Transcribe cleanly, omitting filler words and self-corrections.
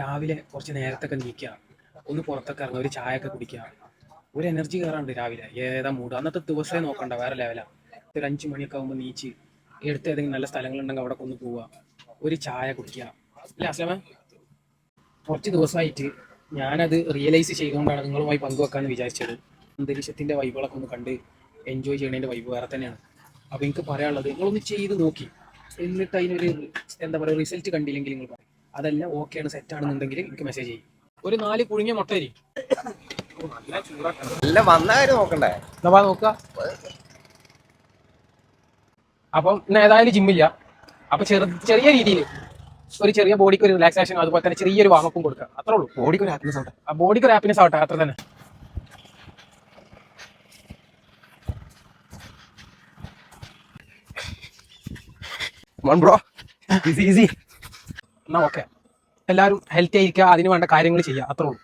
രാവിലെ കുറച്ച് നേരത്തൊക്കെ നീക്കുക, ഒന്ന് പുറത്തൊക്കെ ഇറങ്ങുക, ഒരു ചായ ഒക്കെ കുടിക്കുക. ഒരു എനർജി കയറാണ്ട് രാവിലെ. ഏതാ മൂഡ് അന്നത്തെ ദിവസമേ നോക്കണ്ട, വേറെ ലെവലാ. ഒരു 5 മണിയൊക്കെ ആകുമ്പോൾ നീച്ച് എടുത്ത് ഏതെങ്കിലും നല്ല സ്ഥലങ്ങളുണ്ടെങ്കിൽ അവിടെ ഒന്ന് പോവുക, ഒരു ചായ കുടിക്കുക. അല്ല അസ്ലമ, കുറച്ച് ദിവസമായിട്ട് ഞാനത് റിയലൈസ് ചെയ്തുകൊണ്ടാണ് നിങ്ങളുമായി പങ്കുവെക്കാമെന്ന് വിചാരിച്ചത്. അന്തരീക്ഷത്തിൻ്റെ വൈബുകളൊക്കെ ഒന്ന് കണ്ട് എൻജോയ് ചെയ്യണതിൻ്റെ വൈബ് വേറെ തന്നെയാണ്. അപ്പോൾ എനിക്ക് പറയാനുള്ളത്, നിങ്ങളൊന്ന് ചെയ്ത് നോക്കി, എന്നിട്ട് അതിനൊരു എന്താ പറയുക റിസൾട്ട് കണ്ടില്ലെങ്കിൽ നിങ്ങൾ പറയും. അതെല്ലാം ഓക്കെയാണ്, സെറ്റാണെന്നുണ്ടെങ്കിൽ എനിക്ക് മെസ്സേജ് ചെയ്യും. ഒരു 4 പുഴുങ്ങിയ മുട്ട തരി. നല്ല ചൂടാക്കണം. എല്ലാം വന്ന കാര്യം നോക്കണ്ടേ? എന്നാ നോക്കുക. അപ്പം ഇന്ന് ഏതായാലും ജിമ്മില്ല. അപ്പൊ ചെറിയ രീതിയിൽ ഒരു ചെറിയ ബോഡിക്ക് ഒരു റിലാക്സേഷൻ, അതുപോലെ തന്നെ ചെറിയൊരു വാമപ്പും കൊടുക്കുക, അത്രേ ഉള്ളൂ. ബോഡിക്ക് ഒരു ഹാപ്പിനെസ് ആവട്ടെ. ആ ബോഡിക്ക് ഒരു ഹാപ്പിനെസ് ആവട്ടെ, അത്ര തന്നെ. Bro easy easy. എന്നാ ഓക്കെ, എല്ലാവരും ഹെൽത്തി ആയിരിക്കുക, അതിന് വേണ്ട കാര്യങ്ങൾ ചെയ്യുക, അത്രേ ഉള്ളൂ.